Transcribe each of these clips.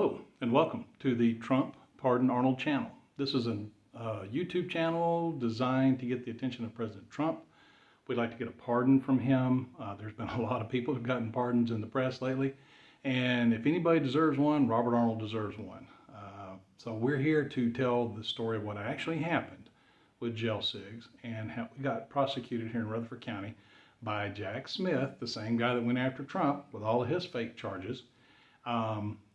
Hello and welcome to the Trump Pardon Arnold channel. This is a YouTube channel designed to get the attention of President Trump. We'd like to get a pardon from him. There's been a lot of people who've gotten pardons in the press lately, and if anybody deserves one, Robert Arnold deserves one. So we're here to tell the story of what actually happened with Jailcigs and how we got prosecuted here in Rutherford County by Jack Smith, the same guy that went after Trump with all of his fake charges.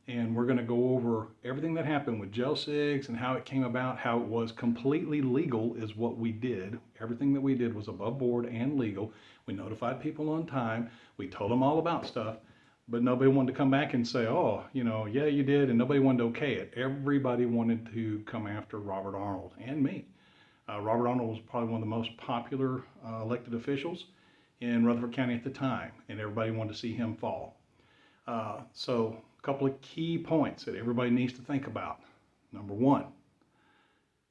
And we're going to go over everything that happened with Jailcigs and how it came about, how it was completely legal is what we did. Everything that we did was above board and legal. We notified people on time. We told them all about stuff, but nobody wanted to come back and say, oh, yeah, you did, and nobody wanted to okay it. Everybody wanted to come after Robert Arnold and me. Robert Arnold was probably one of the most popular elected officials in Rutherford County at the time, and everybody wanted to see him fall. So a couple of key points that everybody needs to think about. Number one,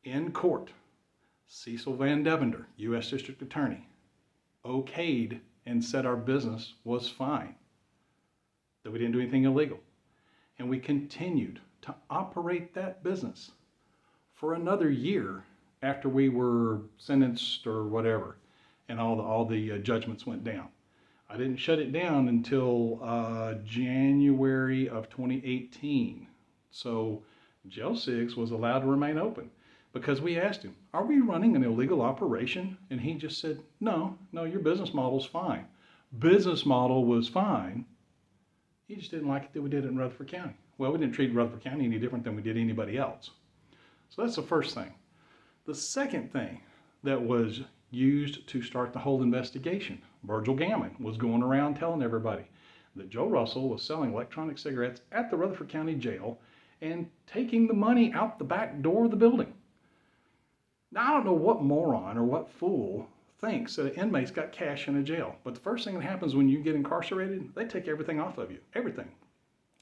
in court, Cecil Van Devender, U.S. District Attorney, okayed and said our business was fine, that we didn't do anything illegal. And we continued to operate that business for another year after we were sentenced or whatever, and all the judgments went down. I didn't shut it down until January of 2018. So Jailcigs was allowed to remain open because we asked him, are we running an illegal operation? And he just said, no, your business model's fine. Business model was fine. He just didn't like it that we did it in Rutherford County. Well, we didn't treat Rutherford County any different than we did anybody else. So that's the first thing. The second thing that was used to start the whole investigation, Virgil Gammon was going around telling everybody that Joe Russell was selling electronic cigarettes at the Rutherford County Jail and taking the money out the back door of the building. Now, I don't know what moron or what fool thinks that an inmate's got cash in a jail, but the first thing that happens when you get incarcerated, they take everything off of you, everything,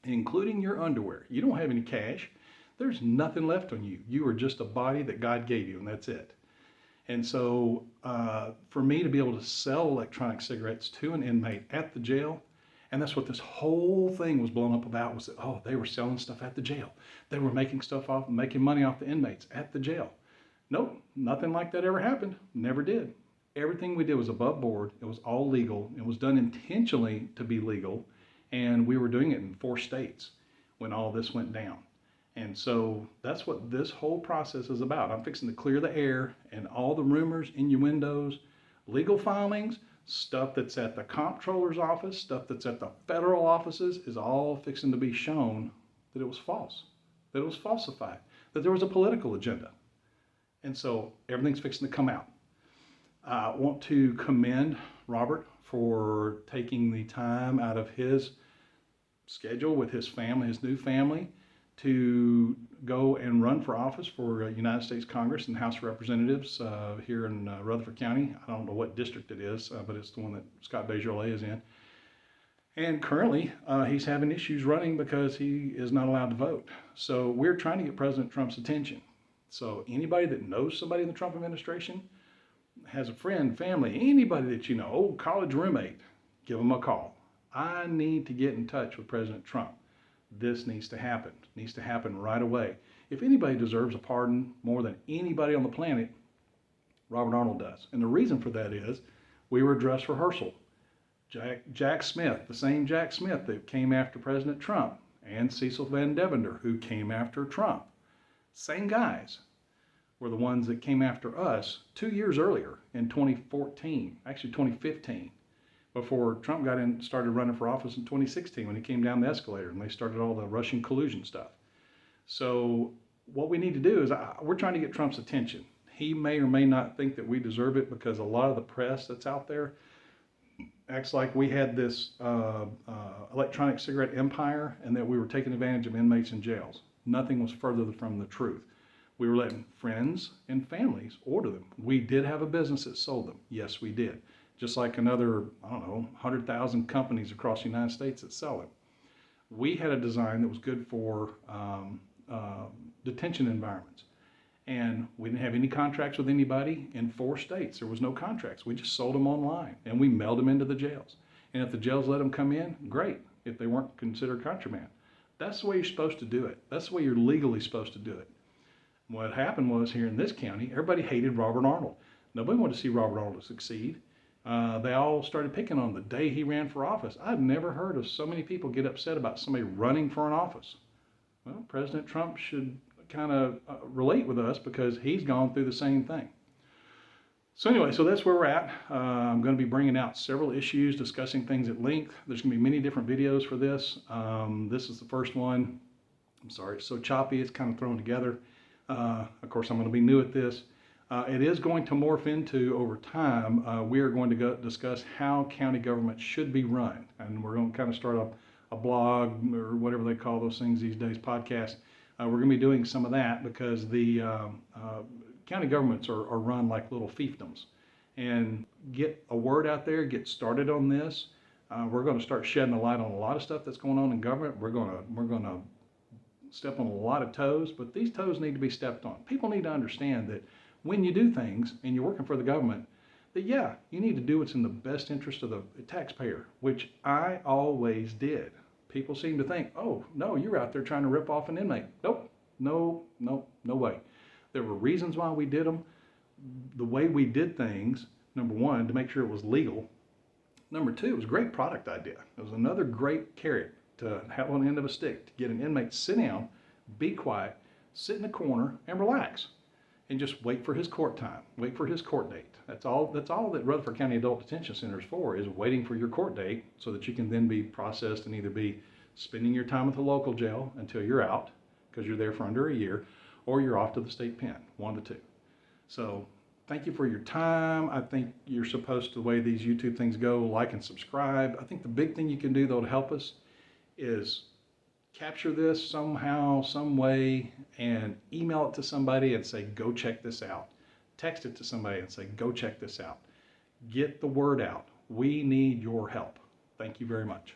including your underwear. You don't have any cash. There's nothing left on you. You are just a body that God gave you, and that's it. And so for me to be able to sell electronic cigarettes to an inmate at the jail, and that's what this whole thing was blown up about, was that, oh, they were selling stuff at the jail. They were making money off the inmates at the jail. Nope, nothing like that ever happened. Never did. Everything we did was above board. It was all legal. It was done intentionally to be legal. And we were doing it in 4 states when all this went down. And so that's what this whole process is about. I'm fixing to clear the air, and all the rumors, innuendos, legal filings, stuff that's at the comptroller's office, stuff that's at the federal offices is all fixing to be shown that it was false, that it was falsified, that there was a political agenda. And so everything's fixing to come out. I want to commend Robert for taking the time out of his schedule with his family, his new family, to go and run for office for United States Congress and House of Representatives here in Rutherford County. I don't know what district it is, but it's the one that Scott Desjardins is in. And currently, he's having issues running because he is not allowed to vote. So we're trying to get President Trump's attention. So anybody that knows somebody in the Trump administration, has a friend, family, anybody that you know, old college roommate, give them a call. I need to get in touch with President Trump. This needs to happen. It needs to happen right away. If anybody deserves a pardon more than anybody on the planet, Robert Arnold does. And the reason for that is we were dress rehearsal. Jack Smith, the same Jack Smith that came after President Trump, and Cecil Van Devender, who came after Trump, same guys, were the ones that came after us 2 years earlier in 2014, actually 2015. Before Trump started running for office in 2016 when he came down the escalator and they started all the Russian collusion stuff. So what we need to do is we're trying to get Trump's attention. He may or may not think that we deserve it because a lot of the press that's out there acts like we had this electronic cigarette empire and that we were taking advantage of inmates in jails. Nothing was further from the truth. We were letting friends and families order them. We did have a business that sold them. Yes, we did. Just like another, 100,000 companies across the United States that sell it. We had a design that was good for detention environments. And we didn't have any contracts with anybody in 4 states. There was no contracts. We just sold them online, and we mailed them into the jails. And if the jails let them come in, great. If they weren't considered contraband, That's the way you're supposed to do it. That's the way you're legally supposed to do it. What happened was here in this county, everybody hated Robert Arnold. Nobody wanted to see Robert Arnold succeed. They all started picking on the day he ran for office. I've never heard of so many people get upset about somebody running for an office. Well, President Trump should kind of relate with us because he's gone through the same thing. So anyway, so that's where we're at. I'm going to be bringing out several issues, discussing things at length. There's going to be many different videos for this. This is the first one. I'm sorry, it's so choppy, it's kind of thrown together. Of course, I'm going to be new at this. It is going to morph into, over time, we are going to discuss how county government should be run. And we're going to kind of start a blog, or whatever they call those things these days, podcast. We're going to be doing some of that because the county governments are run like little fiefdoms. And get a word out there, get started on this. We're going to start shedding a light on a lot of stuff that's going on in government. We're going to step on a lot of toes, but these toes need to be stepped on. People need to understand that when you do things and you're working for the government, that yeah, you need to do what's in the best interest of the taxpayer, which I always did. People seem to think, oh, no, you're out there trying to rip off an inmate. Nope, no way. There were reasons why we did them. The way we did things, number one, to make sure it was legal. Number two, it was a great product idea. It was another great carrot to have on the end of a stick to get an inmate to sit down, be quiet, sit in a corner, and relax. And just wait for his court time, wait for his court date. That's all that Rutherford County Adult Detention Center is for, is waiting for your court date so that you can then be processed and either be spending your time at the local jail until you're out, because you're there for under a year, or you're off to the state pen, one of the two. So thank you for your time. I think you're supposed to, the way these YouTube things go, like and subscribe. I think the big thing you can do, though, to help us is capture this somehow, some way, and email it to somebody and say, go check this out. Text it to somebody and say, go check this out. Get the word out. We need your help. Thank you very much.